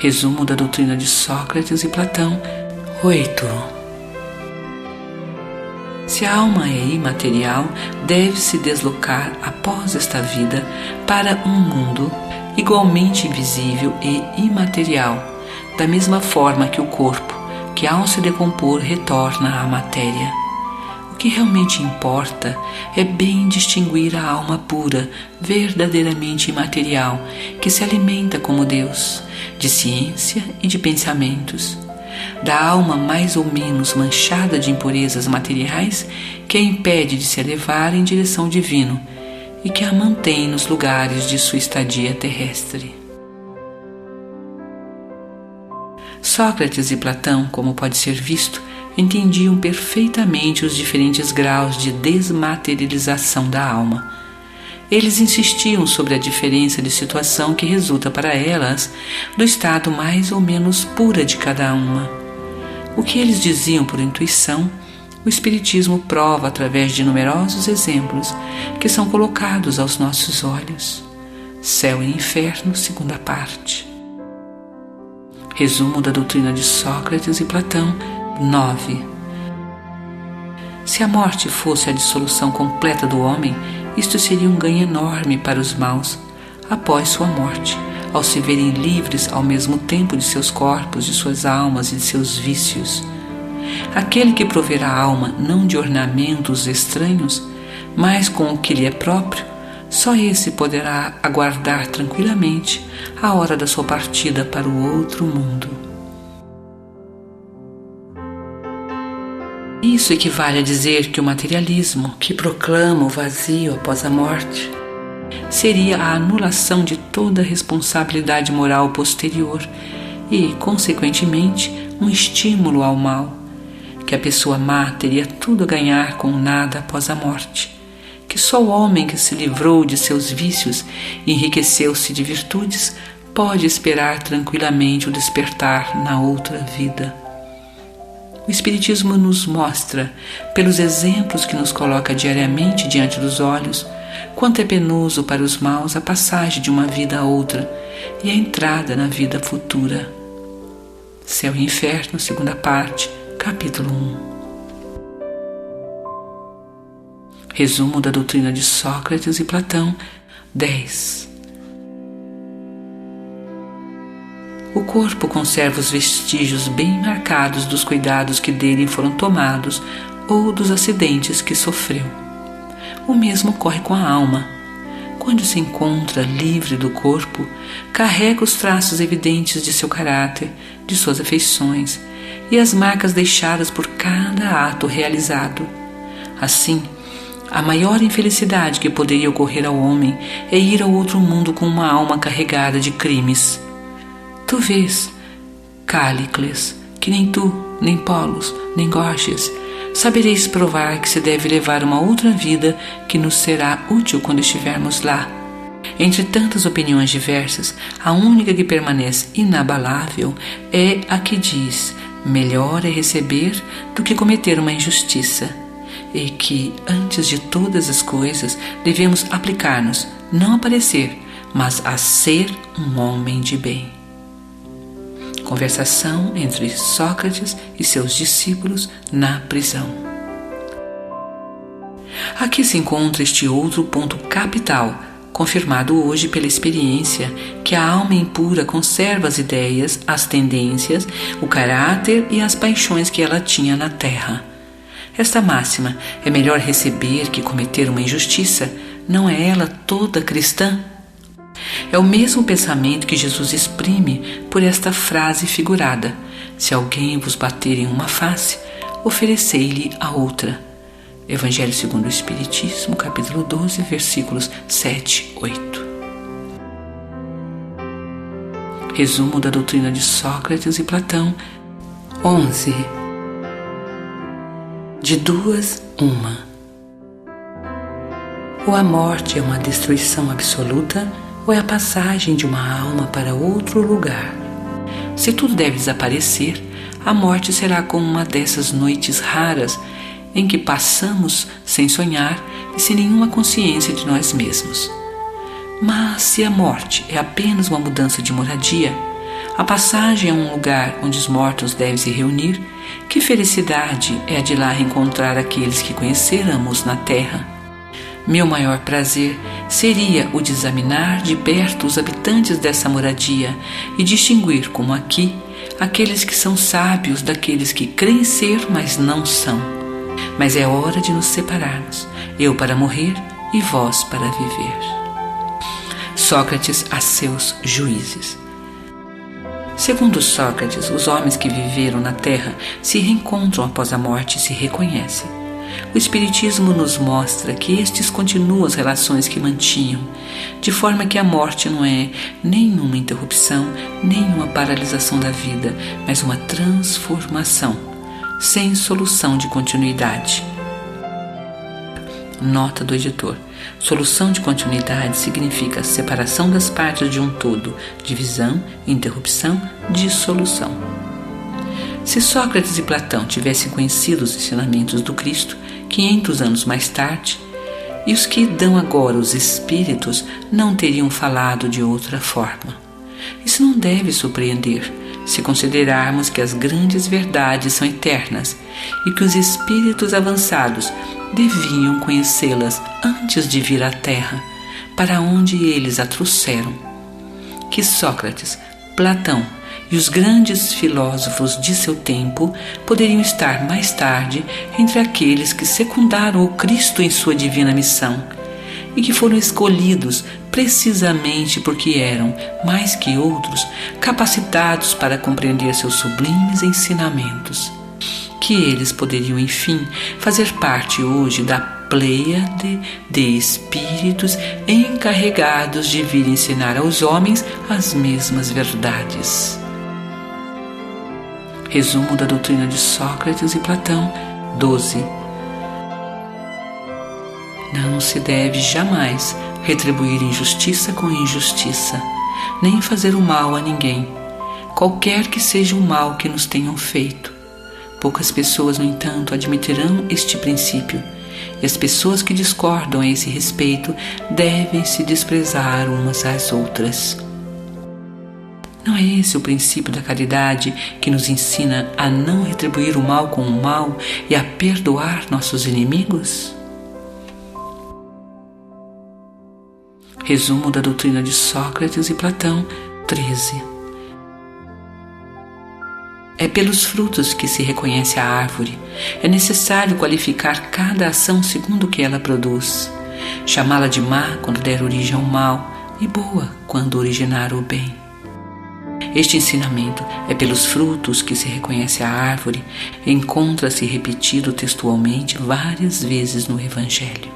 Resumo da doutrina de Sócrates e Platão. 8. Se a alma é imaterial, deve-se deslocar após esta vida para um mundo igualmente invisível e imaterial, da mesma forma que o corpo, que ao se decompor retorna à matéria. O que realmente importa é bem distinguir a alma pura, verdadeiramente imaterial, que se alimenta como Deus, de ciência e de pensamentos, da alma mais ou menos manchada de impurezas materiais que a impede de se elevar em direção ao divino e que a mantém nos lugares de sua estadia terrestre. Sócrates e Platão, como pode ser visto, entendiam perfeitamente os diferentes graus de desmaterialização da alma. Eles insistiam sobre a diferença de situação que resulta para elas do estado mais ou menos pura de cada uma. O que eles diziam por intuição, o Espiritismo prova através de numerosos exemplos que são colocados aos nossos olhos. Céu e Inferno, segunda parte. Resumo da doutrina de Sócrates e Platão. 9. Se a morte fosse a dissolução completa do homem, isto seria um ganho enorme para os maus, após sua morte, ao se verem livres ao mesmo tempo de seus corpos, de suas almas e de seus vícios. Aquele que prover a alma não de ornamentos estranhos, mas com o que lhe é próprio, só esse poderá aguardar tranquilamente a hora da sua partida para o outro mundo. Isso equivale a dizer que o materialismo, que proclama o vazio após a morte, seria a anulação de toda responsabilidade moral posterior e, consequentemente, um estímulo ao mal, que a pessoa má teria tudo a ganhar com nada após a morte, que só o homem que se livrou de seus vícios e enriqueceu-se de virtudes pode esperar tranquilamente o despertar na outra vida. O Espiritismo nos mostra, pelos exemplos que nos coloca diariamente diante dos olhos, quanto é penoso para os maus a passagem de uma vida a outra e a entrada na vida futura. Céu e Inferno, segunda parte, capítulo 1. Resumo da doutrina de Sócrates e Platão. 10. O corpo conserva os vestígios bem marcados dos cuidados que dele foram tomados ou dos acidentes que sofreu. O mesmo ocorre com a alma. Quando se encontra livre do corpo, carrega os traços evidentes de seu caráter, de suas afeições e as marcas deixadas por cada ato realizado. Assim, a maior infelicidade que poderia ocorrer ao homem é ir ao outro mundo com uma alma carregada de crimes. Tu vês, Cállicles, que nem tu, nem Polos, nem Gorgias, sabereis provar que se deve levar uma outra vida que nos será útil quando estivermos lá. Entre tantas opiniões diversas, a única que permanece inabalável é a que diz: melhor é receber do que cometer uma injustiça, e que, antes de todas as coisas, devemos aplicar-nos, não a parecer, mas a ser um homem de bem. Conversação entre Sócrates e seus discípulos na prisão. Aqui se encontra este outro ponto capital, confirmado hoje pela experiência, que a alma impura conserva as ideias, as tendências, o caráter e as paixões que ela tinha na terra. Esta máxima, é melhor receber que cometer uma injustiça, não é ela toda cristã? É o mesmo pensamento que Jesus exprime por esta frase figurada: se alguém vos bater em uma face, oferecei-lhe a outra. Evangelho segundo o Espiritismo, capítulo 12, versículos 7, 8. Resumo da doutrina de Sócrates e Platão. 11. De duas, uma. Ou a morte é uma destruição absoluta, ou é a passagem de uma alma para outro lugar. Se tudo deve desaparecer, a morte será como uma dessas noites raras em que passamos sem sonhar e sem nenhuma consciência de nós mesmos. Mas se a morte é apenas uma mudança de moradia, A passagem a um lugar onde os mortos devem se reunir, que felicidade é a de lá encontrar aqueles que conheceramos na terra. Meu maior prazer seria o de examinar de perto os habitantes dessa moradia e distinguir, como aqui, aqueles que são sábios daqueles que creem ser, mas não são. Mas é hora de nos separarmos, eu para morrer e vós para viver. Sócrates a seus juízes. Segundo Sócrates, os homens que viveram na Terra se reencontram após a morte e se reconhecem. O Espiritismo nos mostra que estes continuam as relações que mantinham, de forma que a morte não é nenhuma interrupção, nenhuma paralisação da vida, mas uma transformação, sem solução de continuidade. Nota do editor. Solução de continuidade significa separação das partes de um todo, divisão, interrupção, dissolução. Se Sócrates e Platão tivessem conhecido os ensinamentos do Cristo 500 anos mais tarde, e os que dão agora os espíritos não teriam falado de outra forma. Isso não deve surpreender, se considerarmos que as grandes verdades são eternas e que os espíritos avançados deviam conhecê-las antes de vir à Terra, para onde eles a trouxeram. Que Sócrates, Platão e os grandes filósofos de seu tempo poderiam estar mais tarde entre aqueles que secundaram o Cristo em sua divina missão e que foram escolhidos precisamente porque eram, mais que outros, capacitados para compreender seus sublimes ensinamentos. Que eles poderiam, enfim, fazer parte hoje da pleiade de espíritos encarregados de vir ensinar aos homens as mesmas verdades. Resumo da doutrina de Sócrates e Platão 12. Não se deve jamais retribuir injustiça com injustiça, nem fazer o mal a ninguém, qualquer que seja o mal que nos tenham feito. Poucas pessoas, no entanto, admitirão este princípio, e as pessoas que discordam a esse respeito devem se desprezar umas às outras. Não é esse o princípio da caridade que nos ensina a não retribuir o mal com o mal e a perdoar nossos inimigos? Resumo da doutrina de Sócrates e Platão 13. É pelos frutos que se reconhece a árvore. É necessário qualificar cada ação segundo o que ela produz. Chamá-la de má quando der origem ao mal e boa quando originar o bem. Este ensinamento é pelos frutos que se reconhece a árvore. Encontra-se repetido textualmente várias vezes no Evangelho.